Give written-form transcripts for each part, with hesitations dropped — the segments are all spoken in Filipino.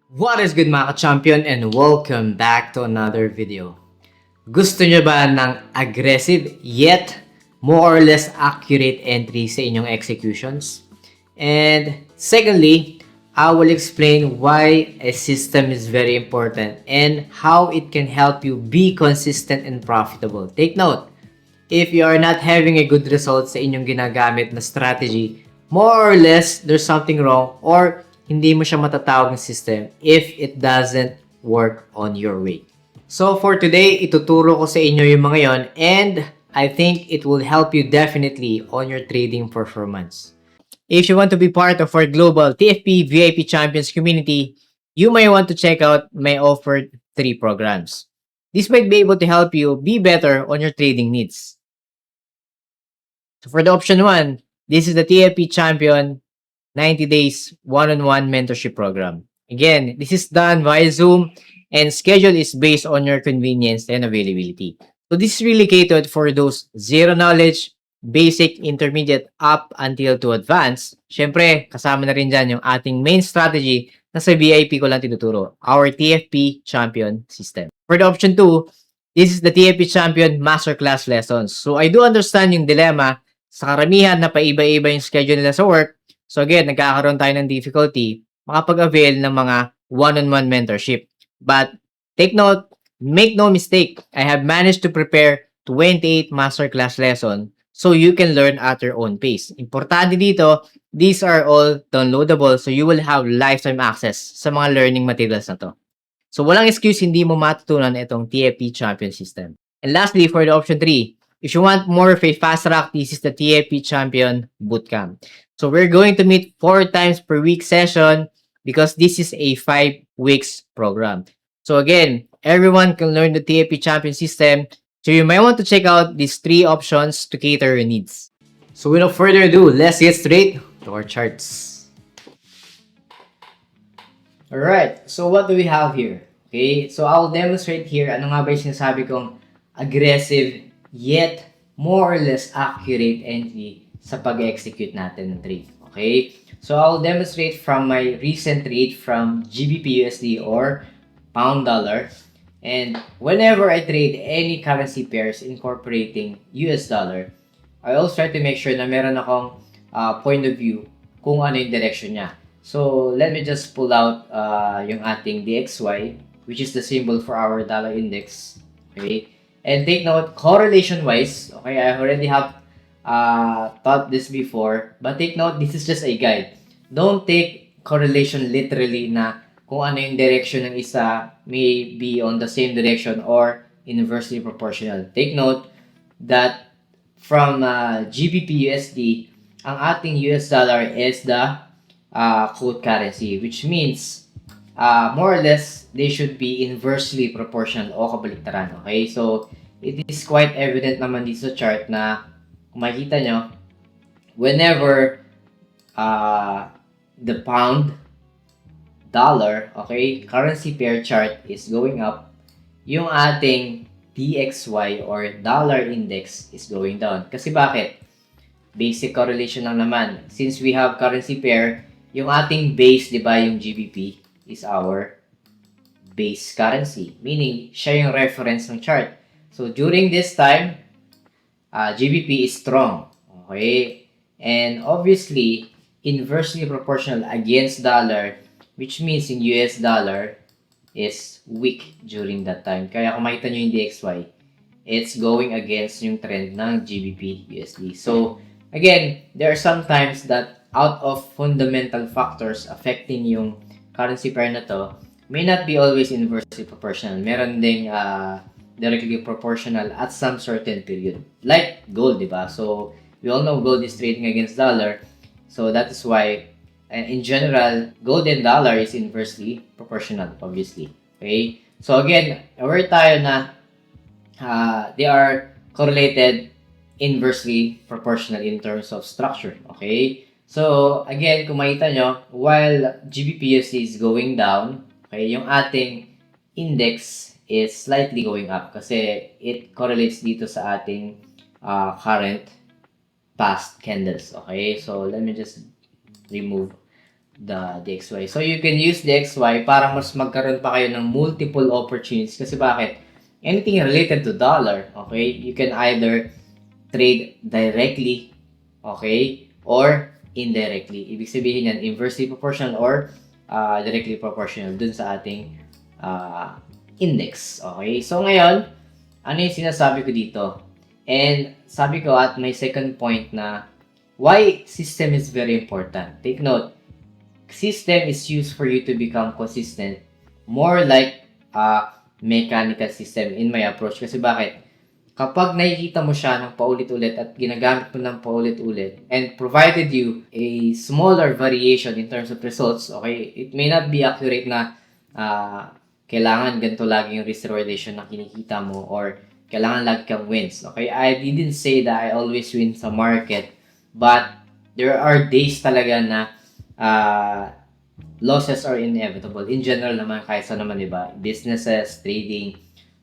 What is good mga ka-champion and welcome back to another video. Gusto nyo ba ng aggressive yet more or less accurate entry sa inyong executions? And secondly, I will explain why a system is very important and how it can help you be consistent and profitable. Take note, if you are not having a good result sa inyong ginagamit na strategy, more or less, there's something wrong or hindi mo siya matatawag ng system if it doesn't work on your way. So for today, ituturo ko sa inyo yung mga yon and I think it will help you definitely on your trading performance. If you want to be part of our global TFP VIP Champions community, you may want to check out my offered 3 programs. This might be able to help you be better on your trading needs. So for the option 1, this is the TFP Champion 90 days one-on-one mentorship program. Again, this is done via Zoom and schedule is based on your convenience and availability. So this is really catered for those zero knowledge, basic, intermediate, up until to advanced. Syempre, kasama na rin dyan yung ating main strategy na sa VIP ko lang tinuturo, our TFP Champion System. For the option 2, this is the TFP Champion Masterclass Lessons. So I do understand yung dilemma sa karamihan na paiba-iba yung schedule nila sa work. So again, nagkakaroon tayo ng difficulty makapag-avail ng mga one-on-one mentorship. But take note, make no mistake, I have managed to prepare 28 masterclass lesson so you can learn at your own pace. Importante dito, these are all downloadable so you will have lifetime access sa mga learning materials na to. So walang excuse hindi mo matutunan itong TFP Champion System. And lastly, for the option 3, if you want more of a fast track, this is the TFP Champion Bootcamp. So we're going to meet 4 times per week session because this is a 5 weeks program. So again, everyone can learn the TFP Champion System. So you might want to check out these 3 options to cater your needs. So without further ado, let's get straight to our charts. Alright, so what do we have here? Okay, so I'll demonstrate here ano nga ba yung sinasabi kong aggressive yet more or less accurate entry sa pag-execute natin ng trade. Okay, so I'll demonstrate from my recent trade from GBP USD or pound dollar. And whenever I trade any currency pairs incorporating US dollar, I always try to make sure na meron akong point of view kung ano yung direction niya. So, let me just pull out yung ating DXY, which is the symbol for our dollar index. Okay? And take note, correlation-wise, okay, I already have taught this before, but take note, this is just a guide. Don't take correlation literally na kung ano yung direction ng isa may be on the same direction or inversely proportional. Take note that from GBP USD, ang ating US dollar is the quote currency, which means more or less they should be inversely proportional o kabaliktaran. Okay, so it is quite evident naman dito sa chart na kung makikita nyo, whenever the pound dollar, okay, currency pair chart is going up, yung ating DXY or dollar index is going down. Kasi bakit? Basic correlation lang naman. Since we have currency pair, yung ating base, di ba, yung GBP is our base currency. Meaning, siya yung reference ng chart. So, during this time, GBP is strong. Okay? And obviously, inversely proportional against dollar, which means in US dollar is weak during that time. Kaya kung makita nyo yung DXY, it's going against yung trend ng GBP USD. So, again, there are some times that out of fundamental factors affecting yung currency pair na to, may not be always inversely proportional. Meron ding directly proportional at some certain period. Like gold, di ba? So, we all know gold is trading against dollar. So, that is why, in general, gold and dollar is inversely proportional, obviously. Okay? So, again, aware tayo na they are correlated inversely proportional in terms of structure. Okay? So, again, kung makita nyo, while GBP/USD is going down, okay, yung ating index is slightly going up kasi it correlates dito sa ating current past candles. Okay? So, let me just remove the DXY. So, you can use DXY para mas magkaroon pa kayo ng multiple opportunities. Kasi bakit? Anything related to dollar, okay? You can either trade directly, okay? Or indirectly. Ibig sabihin yan, inversely proportional or directly proportional dun sa ating index. Okay? So, ngayon, ano yung sinasabi ko dito? And sabi ko at my second point na why system is very important. Take note, system is used for you to become consistent. More like a mechanical system in my approach. Kasi bakit? Kapag nakikita mo siya ng paulit-ulit at ginagamit mo ng paulit-ulit and provided you a smaller variation in terms of results, okay, it may not be accurate na kailangan ganito lagi yung risk relation na kinikita mo or kailangan lagi kang wins. Okay, I didn't say that I always win sa market, but there are days talaga na losses are inevitable. In general naman, kahit sa naman, diba? Businesses, trading,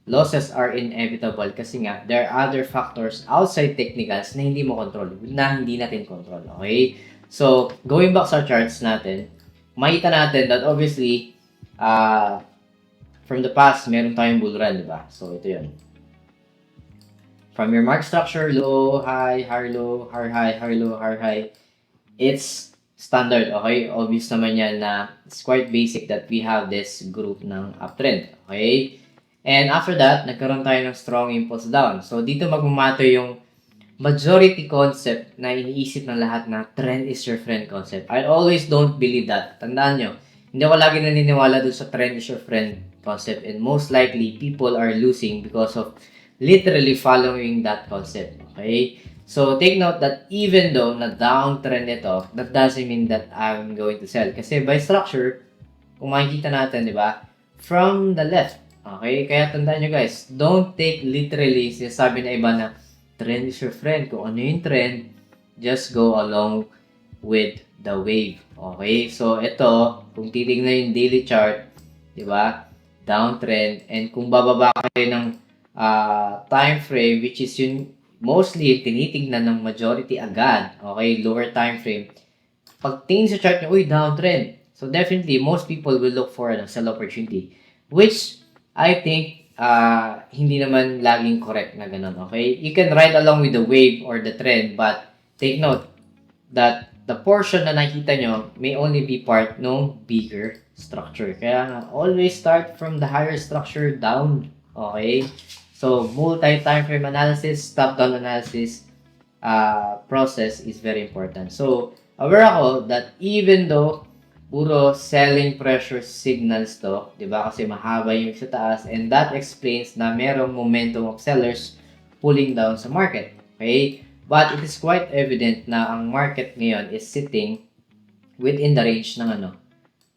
losses are inevitable kasi nga, there are other factors outside technicals na hindi mo control, na hindi natin control, okay? So, going back sa charts natin, makita natin that obviously, from the past, meron tayong bull run, diba? So, ito yun. From your market structure, low, high, high, low, high, high, high, low, high, high, it's standard, okay? Obvious naman yan na it's quite basic that we have this group ng uptrend, okay? And after that, nagkaroon tayo ng strong impulse down. So, dito magmamatter yung majority concept na iniisip ng lahat na trend is your friend concept. I always don't believe that. Tandaan nyo, hindi ako lagi naniniwala dun sa trend is your friend concept. And most likely, people are losing because of literally following that concept. Okay? So, take note that even though na downtrend ito, that doesn't mean that I'm going to sell. Kasi by structure, kung makikita natin, di ba, from the left, okay? Kaya tandaan nyo guys, don't take literally sinasabi na iba na trend is your friend. Kung ano yung trend, just go along with the wave. Okay? So, ito, kung titignan yung daily chart, di ba? Downtrend. And kung bababa kayo ng time frame, which is yung mostly tinitignan ng majority agad, okay? Lower time frame. Pag tingin sa chart nyo, uy, downtrend. So, definitely, most people will look for a sell opportunity. Which, I think, hindi naman laging correct na ganun, okay? You can ride along with the wave or the trend, but take note that the portion na nakita nyo may only be part ng bigger structure. Kaya nga, always start from the higher structure down, okay? So, multi-time frame analysis, top-down analysis process is very important. So, aware ako that even though puro selling pressure signals to, di ba? Kasi mahaba yung sa taas and that explains na merong momentum of sellers pulling down sa market. Okay? But it is quite evident na ang market ngayon is sitting within the range ng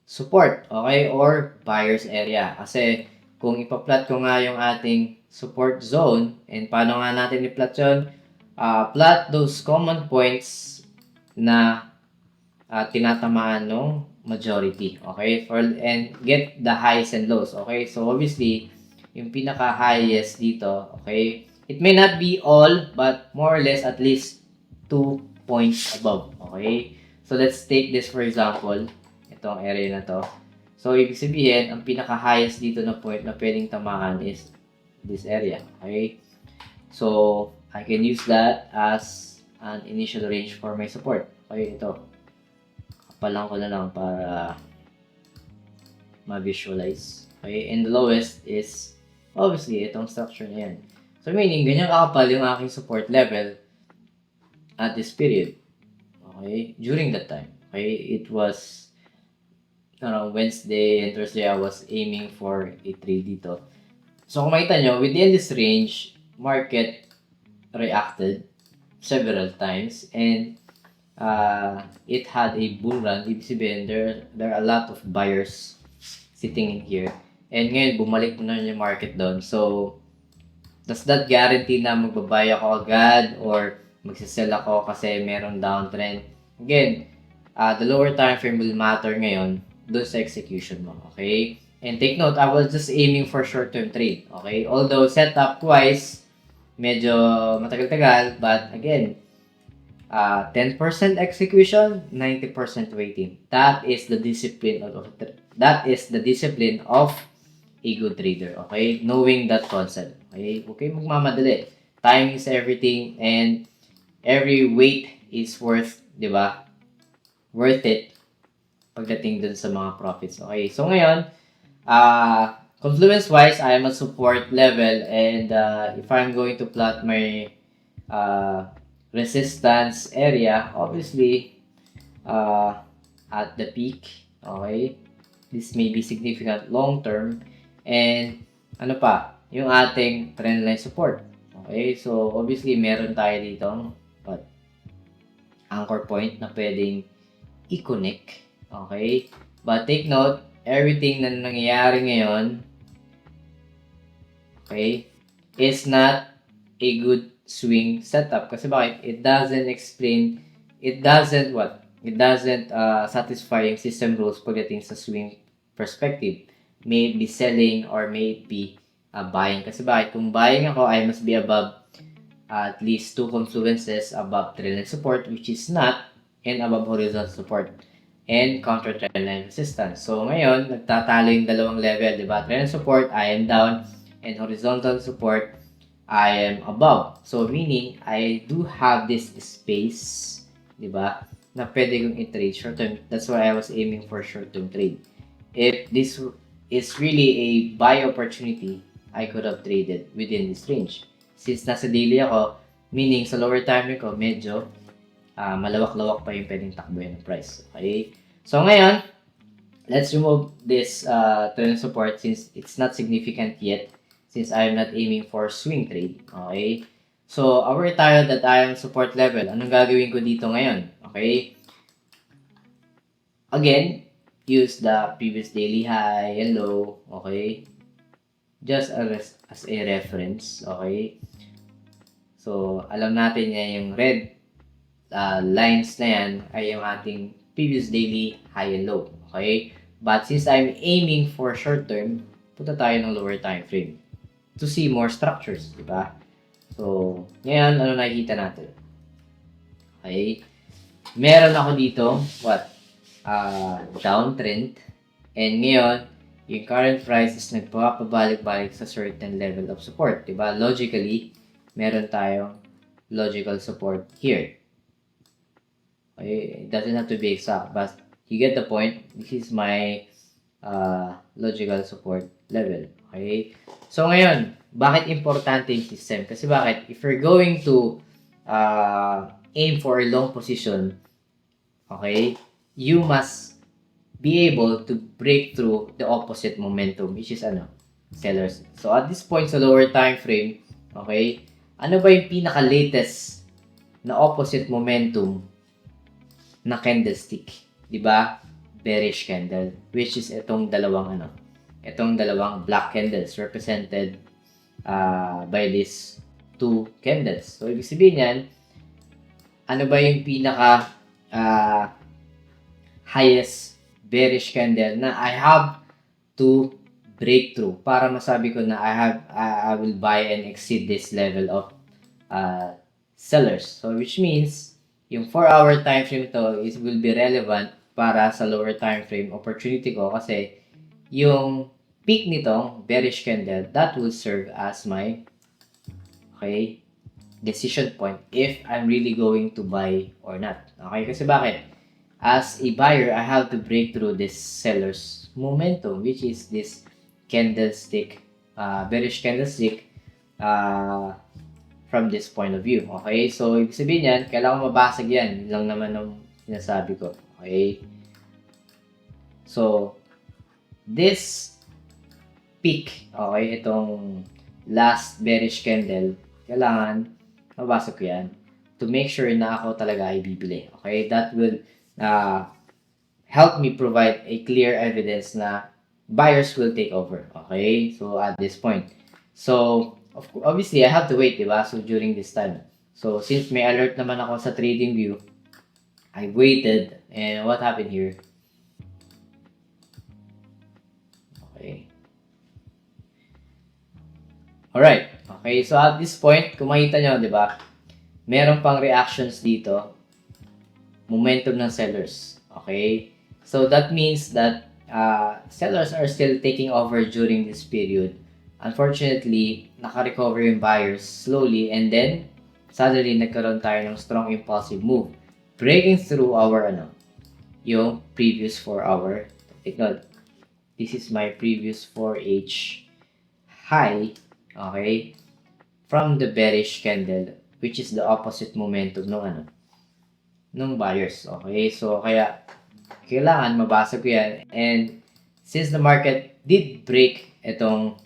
support, okay? Or buyer's area. Kasi kung ipa-plot ko nga yung ating support zone, and paano nga natin i-plot yun? Plot those common points na tinatamaan ng majority, okay? And get the highs and lows, okay? So, obviously, yung pinaka-highest dito, okay? It may not be all, but more or less at least 2 points above, okay? So, let's take this for example, itong area na to. So, ibig sabihin, ang pinaka-highest dito na point na pwedeng tamaan is this area, okay? So, I can use that as an initial range for my support. Okay, ito. Kapalan ko na lang para ma-visualize. Okay, and the lowest is obviously itong structure na yan. So, meaning, ganyan kakapal yung aking support level at this period. Okay, during that time. Okay, it was Wednesday and Thursday, I was aiming for a trade dito. So, kung makita nyo, within this range, market reacted several times and it had a bull run. Ibig sabihin, there are a lot of buyers sitting in here. And ngayon, bumalik na yung market doon. So, does that guarantee na magbabay ako agad or magsisell ako kasi merong downtrend? Again, the lower time frame will matter ngayon doon sa execution mo. Okay? And take note, I was just aiming for short-term trade. Okay? Although setup-wise, medyo matagal-tagal, but again, 10% execution, 90% waiting. That is the discipline of a good trader. Okay? Knowing that concept. Okay? Okay, magmamadali. Time is everything and every wait is worth, di ba? Worth it pagdating dun sa mga profits. Okay? So ngayon, confluence-wise, I am at support level and if I'm going to plot my resistance area, obviously, at the peak, okay, this may be significant long term, and ano pa, yung ating trendline support. Okay, so obviously, meron tayo dito what, anchor point na pwedeng i-connect. Okay, but take note, everything na nangyayari ngayon, okay, is not a good swing setup. Kasi bakit? It doesn't explain, it doesn't what? It doesn't satisfy yung system rules pagdating sa swing perspective. May it be selling or may it be buying. Kasi bakit? Kung buying ako, I must be above at least 2 confluences above trendline support, which is not, and above horizontal support and counter trendline resistance. So ngayon, nagtatalo yung dalawang level, di ba? Trendline support, I am down, and horizontal support, I am above. So meaning, I do have this space, di ba, na pwede kong i-trade short term. That's why I was aiming for short term trade. If this is really a buy opportunity, I could have traded within this range. Since nasa daily ako, meaning sa lower time ko, medyo malawak-lawak pa yung pwedeng takbuhin ng price. Okay? So ngayon, let's remove this trend support since it's not significant yet, since I'm not aiming for swing trade. Okay? So, aware tayo that I am support level. Anong gagawin ko dito ngayon? Okay? Again, use the previous daily high and low. Okay? Just as a reference. Okay? So, alam natin yan yung red lines na yan ay yung ating previous daily high and low. Okay? But since I'm aiming for short term, punta tayo ng lower time frame to see more structures, di ba? So, ngayon, ano nakikita natin? Okay? Meron ako dito, what? Downtrend. And ngayon, yung current price is nagpapabalik-balik sa certain level of support, di ba? Logically, meron tayong logical support here. Okay? It doesn't have to be exact, but you get the point. This is my logical support level. Okay? So, ngayon, bakit importante yung system? Kasi bakit? If you're going to aim for a long position, okay, you must be able to break through the opposite momentum, which is sellers. So, at this point sa lower time frame, okay, ano ba yung pinaka-latest na opposite momentum na candlestick? Diba? Bearish candle, which is itong dalawang black candles represented by these two candles. So, ibig sabihin yan, ano ba yung pinaka highest bearish candle na I have to break through para masabi ko na I will buy and exceed this level of sellers. So which means yung 4-hour time frame to will be relevant para sa lower time frame opportunity ko kasi yung peak nitong bearish candle, that will serve as my decision point if I'm really going to buy or not. Okay, kasi bakit? As a buyer, I have to break through this seller's momentum, which is this candlestick, bearish candlestick from this point of view. Okay? So, ibig sabihin yan, kailangan mabasag yan. Yun lang naman ang sinasabi ko. Okay? So, this peak, okay, itong last bearish candle, kailangan mabasag ko yan to make sure na ako talaga ay bibili. Okay? That will help me provide a clear evidence na buyers will take over. Okay? So, at this point. So, obviously, I have to wait, diba? So, during this time. So, since may alert naman ako sa trading view, I waited. And what happened here? Okay. Alright. Okay. So, at this point, kung makita nyo, diba? Meron pang reactions dito. momentum ng sellers. Okay? So that means that sellers are still taking over during this period. Unfortunately, naka-recover yung buyers slowly and then suddenly nagkaroon tayo ng strong impulsive move. Breaking through our yung previous 4-hour. Take note, this is my previous 4H high, okay, from the bearish candle, which is the opposite momentum ng buyers. Okay, so kaya kailangan mabasa ko yan. And since the market did break itong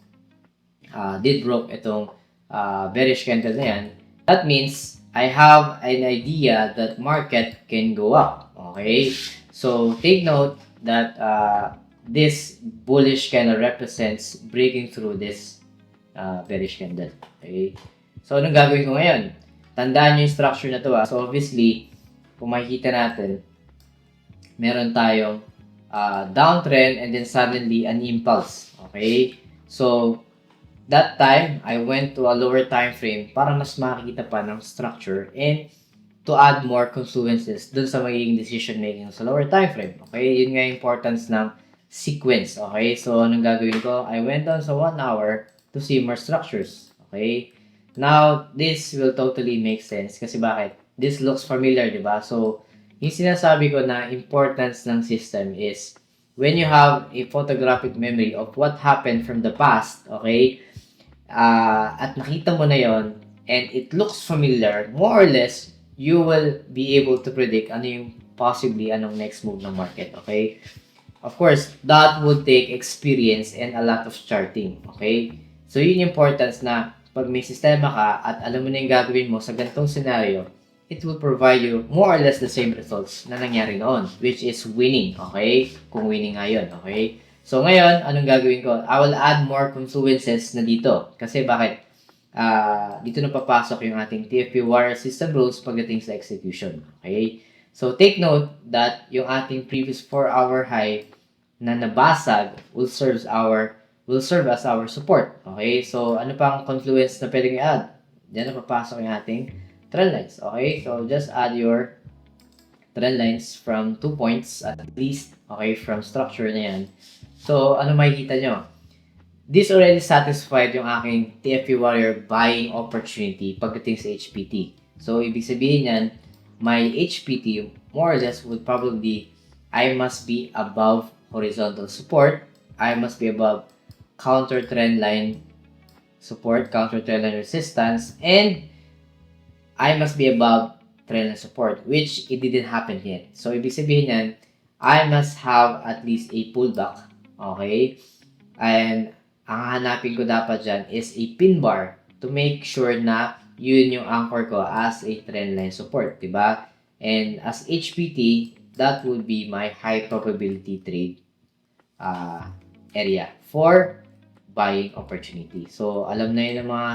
bearish candle na yan, that means I have an idea that market can go up. Okay, so take note that this bullish candle represents breaking through this bearish candle. Okay, so anong gagawin ko ngayon? Tandaan nyo yung structure na to. So obviously, kung makikita natin, meron tayong downtrend and then suddenly an impulse. Okay, so that time, I went to a lower time frame para mas makikita pa ng structure and to add more confluences dun sa magiging decision making sa lower time frame. Okay, yun nga yung importance ng sequence. Okay, so anong gagawin ko? I went down sa 1 hour to see more structures. Okay, now this will totally make sense kasi bakit? This looks familiar, di ba? So, yung sinasabi ko na importance ng system is when you have a photographic memory of what happened from the past, okay, at nakita mo na yon and it looks familiar, more or less, you will be able to predict ano yung possibly anong next move ng market, okay? Of course, that would take experience and a lot of charting, okay? So, yun yung importance na pag may sistema ka at alam mo na yung gagawin mo sa ganitong scenario, it will provide you more or less the same results na nangyari noon, which is winning, okay? Kung winning nga yun, okay? So, ngayon, anong gagawin ko? I will add more confluences na dito. Kasi bakit? Dito na papasok yung ating TFP Warrior System rules pagdating sa execution. Okay? So, take note that yung ating previous 4-hour high na nabasag will serve as our support. Okay? So, ano pang confluence na pwedeng i-add? Diyan na papasok yung ating trend lines. Okay? So, just add your trend lines from 2 points at least. Okay? From structure na yan. So, ano makikita nyo? This already satisfied yung aking TFP Warrior buying opportunity pagdating sa HPT. So, ibig sabihin yan, my HPT more or less would probably, I must be above horizontal support, I must be above counter trend line support, counter trend line resistance, and I must be above trend line support, which it didn't happen yet. So, ibig sabihin yan, I must have at least a pullback. Okay? And ang hanapin ko dapat dyan is a pin bar to make sure na yun yung anchor ko as a trend line support, diba? And as HPT, that would be my high probability trade area for buying opportunity. So, alam na yun ng mga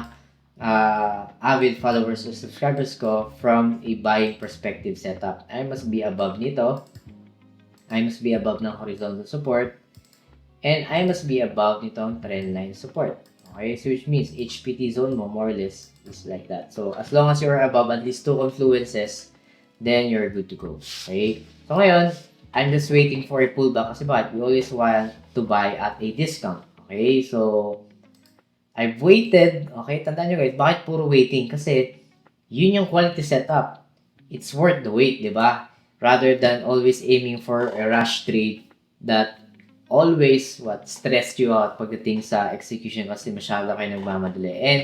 avid followers or subscribers ko from a buying perspective setup. I must be above nito. I must be above ng horizontal support. And I must be above nitong trend line support. Okay, so which means HPT zone mo more or less is like that. So as long as you're above at least 2 confluences, then you're good to go. Okay, so ngayon, I'm just waiting for a pullback kasi bakit? We always want to buy at a discount. Okay, so I've waited. Okay, tandaan nyo guys, bakit puro waiting? Kasi yun yung quality setup. It's worth the wait, di ba? Rather than always aiming for a rush trade that always stress you out pagdating sa execution kasi masyado kayo nagmamadali. And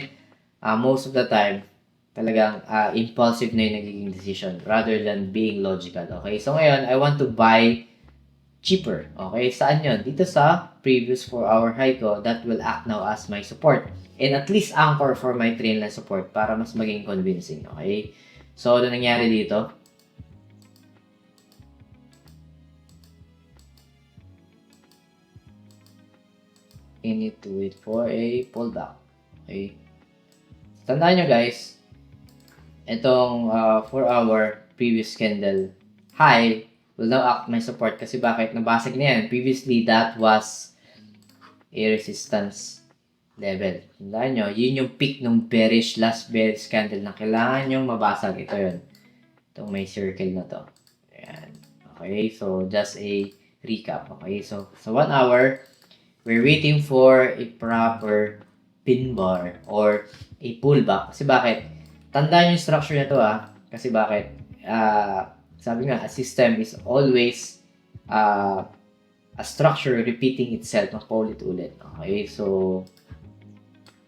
most of the time, talagang impulsive na yung nagiging decision rather than being logical. Okay? So ngayon, I want to buy cheaper. Okay? Saan yun? Dito sa previous 4-hour high ko, that will act now as my support. And at least anchor for my trend line support para mas maging convincing. Okay? So, ano nangyari dito? You need to wait for a pullback. Okay? Tandaan nyo guys, itong 4-hour previous candle high will now act my support kasi bakit? Nabasag na yan. Previously, that was a resistance level. Tandaan nyo, yun yung peak ng last bearish candle na kailangan nyo mabasag. Ito yun. Itong may circle na to. Ayan. Okay, so just a recap. Okay, so sa 1 hour, we're waiting for a proper pin bar or a pullback. Kasi bakit? Tandaan yung structure na to Kasi bakit? Sabi nga, a system is always a structure repeating itself ng paulit-ulit. Okay, so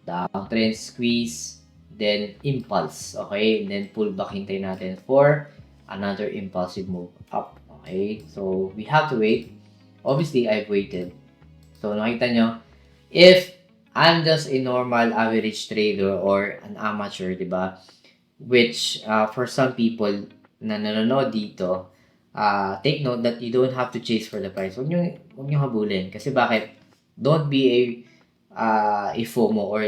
downtrend squeeze, then impulse. Okay, and then pullback hintayin natin for another impulsive move up. Okay, so we have to wait. Obviously, I've waited. So nakita nyo, if I'm just a normal average trader or an amateur, di ba? Which for some people na nanonood dito, take note that you don't have to chase for the price. Huwag nyo habulin. Kasi bakit? Don't be a FOMO or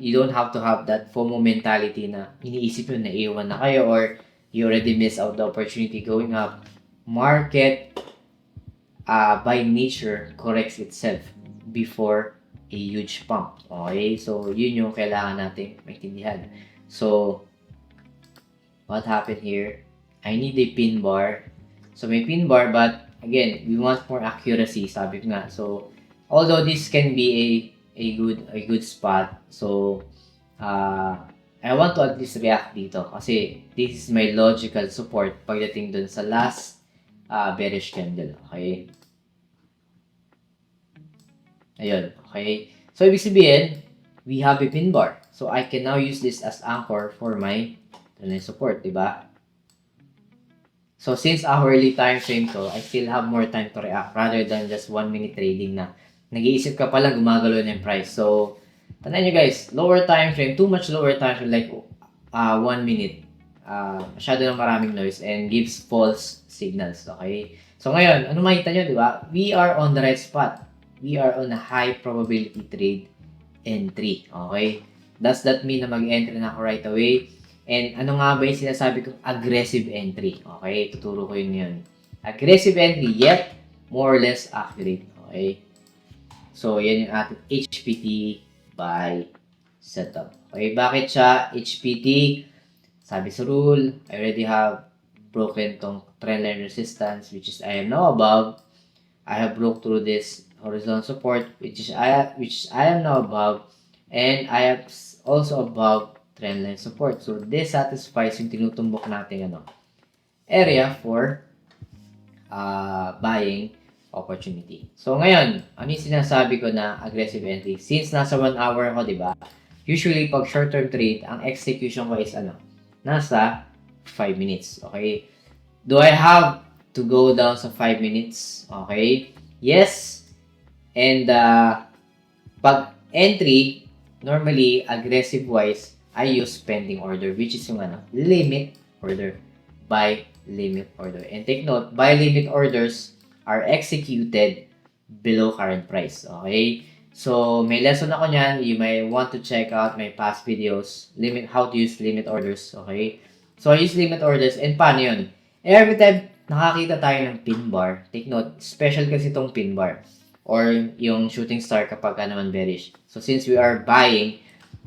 you don't have to have that FOMO mentality na iniisip yun na iwan na kayo or you already miss out the opportunity going up. Market by nature corrects itself before a huge pump. Okay? So, yun yung kailangan natin maintindihan. So, what happened here? I need a pin bar. So, may pin bar, but again, we want more accuracy, sabi ko nga. So, although this can be a good spot, so, I want to at least react dito kasi this is my logical support pagdating dun sa last bearish candle. Okay? Ayun, okay? So, ibig sabihin, we have a pin bar. So, I can now use this as anchor for my support, di ba? So, since hourly time frame to, I still have more time to react rather than just 1 minute trading na nag-iisip ka pala gumagalaw na yung price. So, tandaan nyo guys, lower time frame, too much lower time frame, like 1 minute, masyado ng maraming noise and gives false signals, okay? So, ngayon, ano makita nyo, di ba? We are on the right spot. We are on a high probability trade entry. Okay? Does that mean na mag-entry na ako right away? And ano nga ba yung sinasabi kong aggressive entry? Okay? Tuturo ko yun. Aggressive entry, yet more or less accurate. Okay? So, yan yung ating HPT by setup. Okay? Bakit siya HPT? Sabi sa rule, I already have broken tong trendline resistance, which is I am now above. I have broke through this horizontal support, which I am now above, and I am also above trendline support. So this satisfies yung tinutumbok nating area for buying opportunity. So ngayon, ano yung sinasabi ko na aggressive entry? Since nasa 1 hour ako, di ba? Usually, pag short-term trade, ang execution ko is nasa 5 minutes. Okay? Do I have to go down sa 5 minutes? Okay? Yes. And pag entry, normally, aggressive-wise, I use pending order, which is yung limit order. Buy limit order. And take note, buy limit orders are executed below current price. Okay? So, may lesson ako niyan. You may want to check out my past videos. How to use limit orders. Okay? So, I use limit orders. And paano yun? Every time nakakita tayo ng pin bar, take note, special kasi itong pin bar or yung shooting star kapag naman bearish. So since we are buying,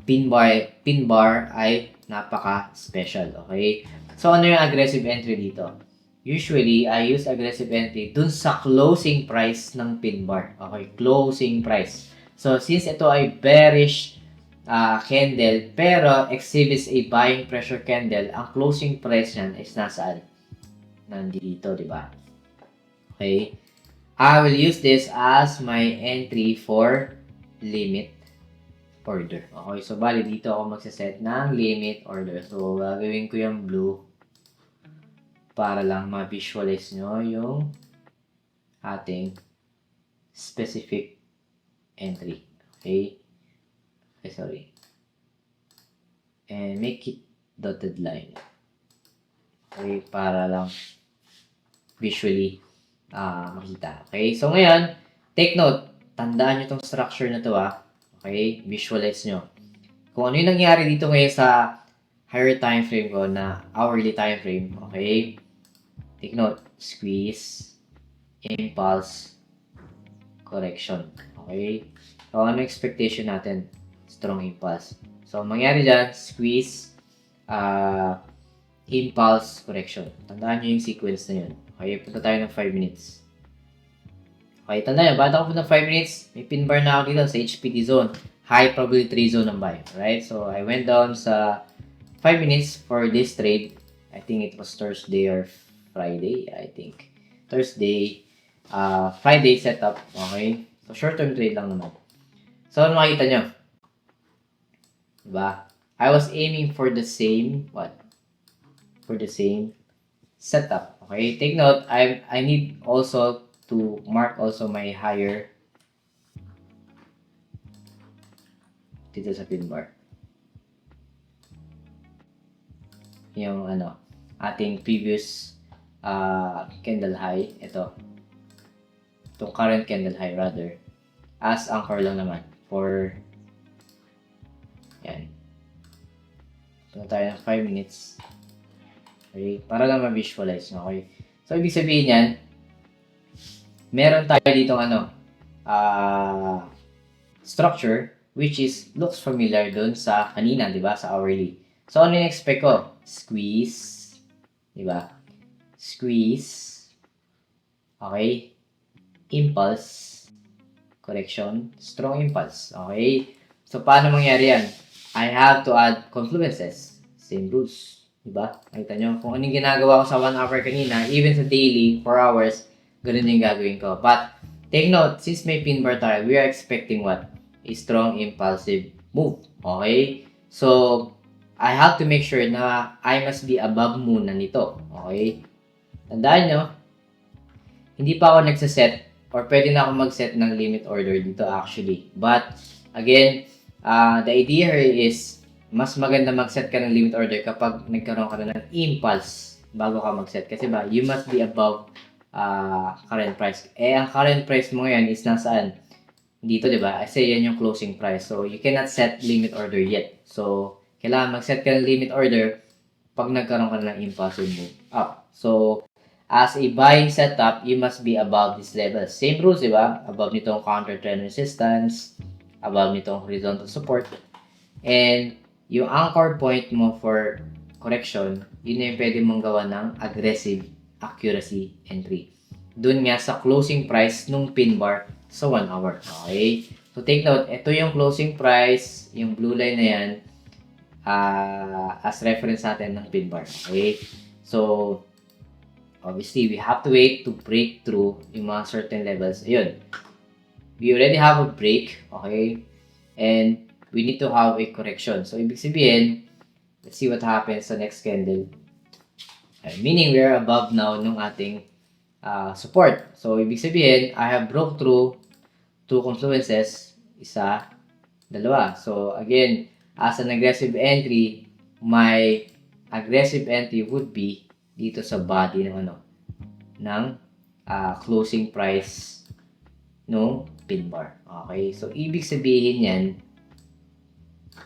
pin bar ay napaka-special, okay? So ano yung aggressive entry dito? Usually, I use aggressive entry dun sa closing price ng pin bar. Okay, closing price. So since ito ay bearish candle, pero exhibits a buying pressure candle, ang closing price niyan is nasaan? Nandito, di ba? Okay. I will use this as my entry for limit order. Okay, so bali dito ako magsaset ng limit order. So, gagawin ko yung blue para lang ma-visualize nyo yung ating specific entry. Okay? Okay, sorry. And make it dotted line. Okay, para lang visually makita. Okay, so ngayon, take note, tandaan nyo itong structure na to Okay, visualize nyo. Kung ano yung nangyari dito ngayon sa higher time frame ko na hourly time frame, okay, take note, squeeze, impulse, correction. Okay, so ano expectation natin? Strong impulse. So, mangyari dyan, squeeze, impulse, correction. Tandaan nyo yung sequence na yun. Okay, punta tayo ng 5 minutes. Okay, tanda nyo, bago ako punta ng 5 minutes, may pin bar na ako dito sa HPT zone. High probability zone ng buy. Alright, so I went down sa 5 minutes for this trade. I think it was Thursday or Friday, I think. Thursday, Friday setup. Okay, so short-term trade lang naman. So, ano makikita nyo? Diba? I was aiming for the same, For the same setup. Okay, take note, I need also to mark also my higher dito sa pin bar. Yung ating previous candle high, ito. Itong current candle high rather. As anchor lang naman for yan. So, tayo ng 5 minutes. Okay, para lang ma-visualize nyo. Okay. So, ibig sabihin yan, meron tayo ditong structure which is looks familiar dun sa kanina, di ba? Sa hourly. So, ano yung expect ko? Squeeze. Di ba? Squeeze. Okay. Impulse. Correction. Strong impulse. Okay. So, paano mangyari yan? I have to add confluences. Same rules. Diba? Nakita nyo? Kung anong ginagawa ko sa 1 hour kanina, even sa daily, 4 hours, ganun yung gagawin ko. But, take note, since may pin bar tayo, we are expecting what? A strong impulsive move. Okay? So, I have to make sure na I must be above muna nito. Okay? Tandaan nyo, hindi pa ako nagsaset or pwede na ako mag-set ng limit order dito actually. But, again, the idea here is mas maganda mag-set ka ng limit order kapag nagkaroon ka na ng impulse bago ka mag-set. Kasi ba, you must be above current price. Ang current price mo ngayon is nasaan? Dito, di ba? Kasi yan yung closing price. So, you cannot set limit order yet. So, kailangan mag-set ka ng limit order pag nagkaroon ka na ng impulsive move up. So, as a buying setup, you must be above this level. Same rules, di ba? Above nitong counter trend resistance, above nitong horizontal support, and yung anchor point mo for correction, yun na yung pwede mong gawa ng aggressive accuracy entry. Doon nga sa closing price nung pin bar sa 1 hour. Okay? So, take note, ito yung closing price, yung blue line na yan, as reference natin ng pin bar. Okay? So, obviously, we have to wait to break through yung mga certain levels. Ayun. We already have a break. Okay? And we need to have a correction. So, ibig sabihin, let's see what happens sa next candle. Meaning, we are above now nung ating support. So, ibig sabihin, I have broke through 2 confluences, isa, dalawa. So, again, as an aggressive entry, my aggressive entry would be dito sa body ng closing price no pin bar. Okay? So, ibig sabihin yan,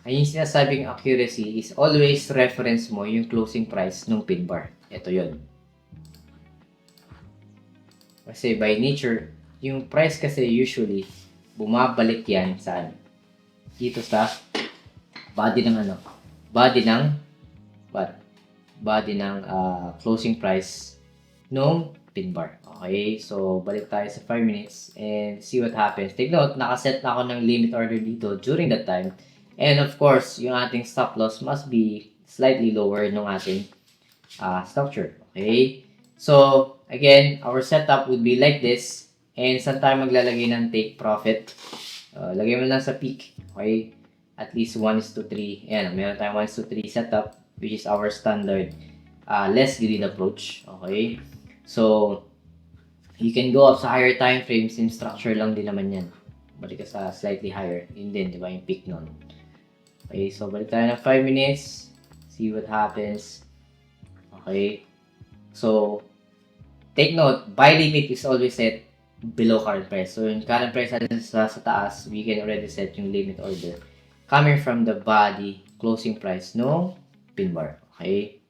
ay yung sinasabing accuracy is always reference mo yung closing price ng pin bar. Ito yun. Kasi by nature, yung price kasi usually, bumabalik yan saan? Dito sa body ng Body ng what? Body ng closing price ng pin bar. Okay? So, balik tayo sa 5 minutes and see what happens. Take note, nakaset na ako ng limit order dito during that time. And of course, yung ating stop loss must be slightly lower nung ating structure. Okay? So, again, our setup would be like this. And saan tayo maglalagay ng take profit? Lagay mo lang sa peak. Okay? At least 1:3. Ayan, meron tayong 1:3 setup, which is our standard less greed approach. Okay? So, you can go up sa higher time frames, in structure lang din naman yan. Balik ka sa slightly higher. Yun din, di ba? Yung peak nun. Okay, so balik tayo ng 5 minutes. See what happens. Okay. So, take note, buy limit is always set below current price. So, yung current price natin sa taas, we can already set yung limit order coming from the body closing price no pin bar. Okay.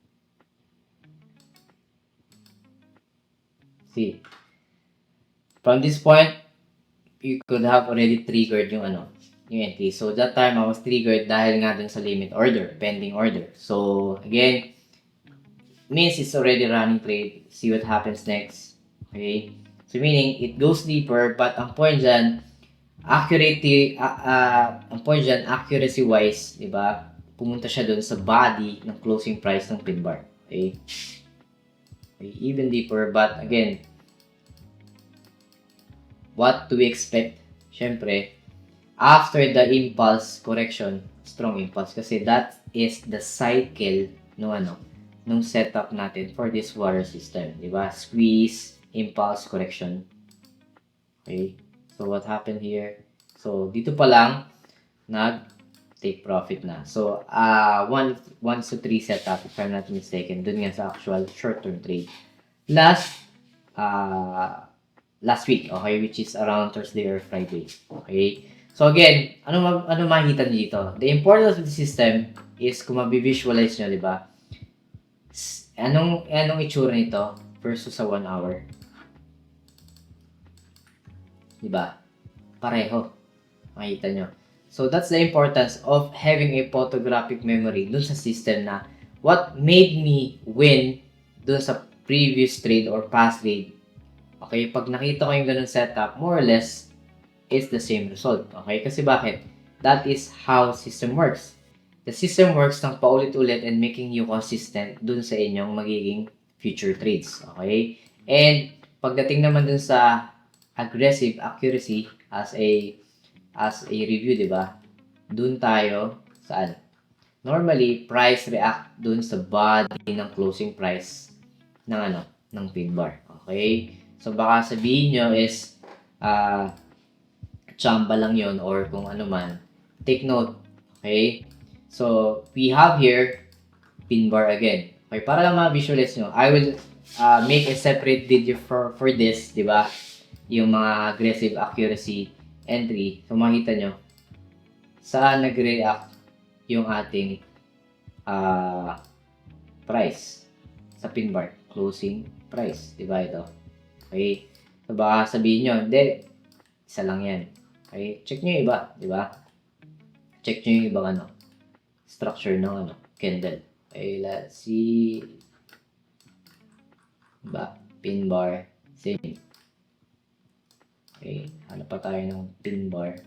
See. From this point, you could have already triggered yung entry. So, that time, I was triggered dahil nga dun sa limit order, pending order. So, again, means it's already running trade. See what happens next. Okay? So meaning, it goes deeper, but ang point dyan, ang point dyan, accuracy-wise, di ba? Pumunta siya dun sa body ng closing price ng pin bar. Okay? Okay? Even deeper, but again, what do we expect? Siyempre, after the impulse correction, strong impulse, kasi that is the cycle no ano, nung setup natin for this water system, di ba? Squeeze, impulse correction. Okay? So, what happened here? So, dito pa lang, nag-take profit na. So, 1 to 3 setup, if I'm not mistaken, dun nga sa actual short-term trade. Uh, last week, okay, which is around Thursday or Friday. Okay? So, again, ano makikita nyo dito? The importance of the system is kung mabivisualize nyo, di ba? Anong itsura nito versus sa 1 hour? Di ba? Pareho. Makita nyo. So, that's the importance of having a photographic memory dun sa system na what made me win dun sa previous trade or past trade. Okay, pag nakita ko yung ganun setup, more or less, it's the same result. Okay, kasi bakit? That is how system works. The system works ng paulit-ulit and making you consistent dun sa inyong magiging future trades. Okay? And pagdating naman dun sa aggressive accuracy as a review, di ba? Dun tayo saan? Normally, price react dun sa body ng closing price ng ng pin bar. Okay? So baka sabihin nyo is chamba lang yon or kung ano man. Take note. Okay? So we have here pin bar again. Okay, para lang ma-visualize nyo, I will make a separate video for this, di ba? Yung mga aggressive accuracy entry. So makita nyo, saan nag-react yung ating price sa pin bar, closing price, di ba ito? Okay? So baka sabihin nyo, hindi, isa lang yan. Okay? Check nyo yung iba, di ba? Check nyo yung ibang structure ng candle. Okay, let's see. Diba? Pin bar, same. Okay, hanap pa tayo ng pin bar.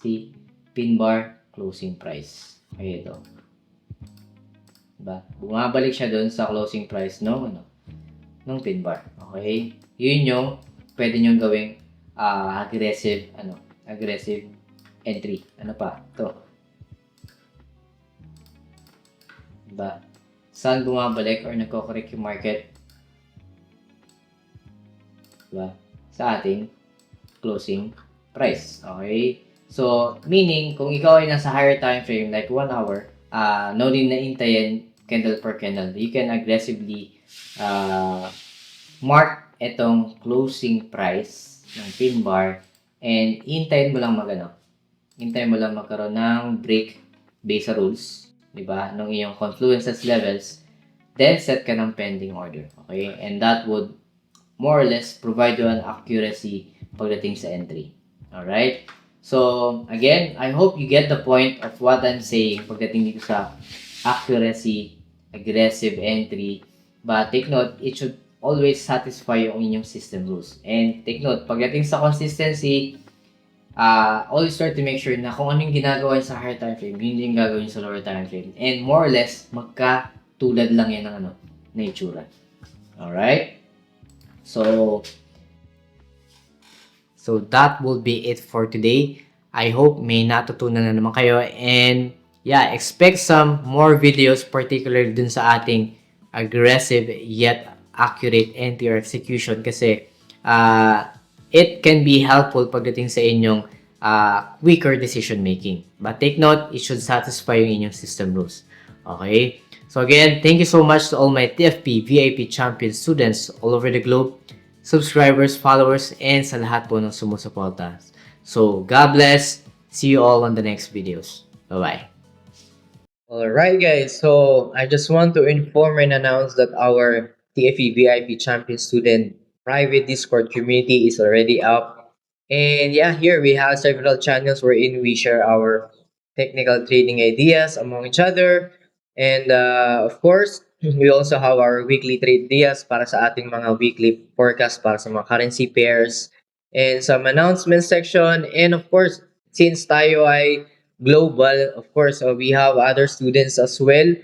See, pin bar, closing price. Okay, ito. Diba? Bumabalik siya dun sa closing price ng pin bar. Okay? Yun yung pwede nyo gawing aggressive entry. Ano pa? Ito. Diba? Saan bumabalik or nagko-correct yung market? Diba? Sa ating closing price. Okay? So, meaning, kung ikaw ay nasa higher time frame, like 1 hour, no need na intayin candle per candle. You can aggressively mark itong closing price ng pin bar and hintayin mo lang hintayin mo lang magkaroon ng break based sa rules, di ba? Nung iyong confluences levels, then set ka ng pending order. Okay? And that would more or less provide you an accuracy pagdating sa entry. Alright? So, again, I hope you get the point of what I'm saying pagdating dito sa accuracy, aggressive entry. But take note, it should always satisfy yung inyong system rules. And take note, pagdating sa consistency, always try to make sure na kung ano yung ginagawa sa higher time frame, yun yung gagawin sa lower time frame. And more or less, magkatulad lang yan ng na itsura. Alright? So that will be it for today. I hope may natutunan na naman kayo and yeah, expect some more videos particularly dun sa ating aggressive yet accurate entry or execution kasi it can be helpful pagdating sa inyong quicker decision making. But take note, it should satisfy yung inyong system rules. Okay? So again, thank you so much to all my TFP VIP champion students all over the globe, subscribers, followers, and sa lahat po ng sumusuporta. So, God bless. See you all on the next videos. Bye-bye. Alright guys, so I just want to inform and announce that our TFE VIP Champion Student private Discord community is already up. And yeah, here we have several channels wherein we share our technical trading ideas among each other. And of course, we also have our weekly trade ideas para sa ating mga weekly forecast para sa mga currency pairs and some announcement section. And of course, since tayo ay global, of course, we have other students as well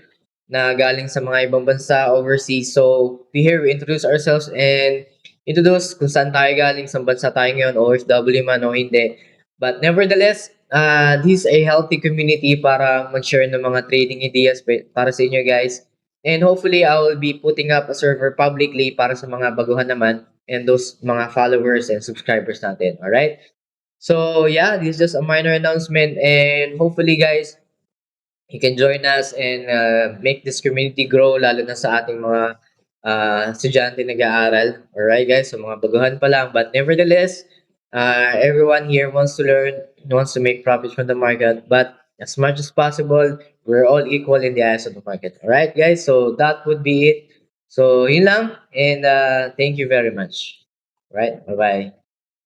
na galing sa mga ibang bansa overseas. So, we introduce ourselves and introduce kung saan tayo galing, sa bansa tayo ngayon, OFW man o hindi. But nevertheless, this is a healthy community para mag-share ng mga trading ideas para sa inyo guys. And hopefully, I will be putting up a server publicly para sa mga baguhan naman and those mga followers and subscribers natin. Alright? So, yeah, this is just a minor announcement and hopefully guys, you can join us and make this community grow lalo na sa ating mga estudyante nag-aaral. Alright guys, so mga baguhan pa lang. But nevertheless, everyone here wants to learn, wants to make profits from the market. But as much as possible, we're all equal in the eyes of the market. Alright guys, so that would be it. So yun lang and thank you very much. Right, bye-bye.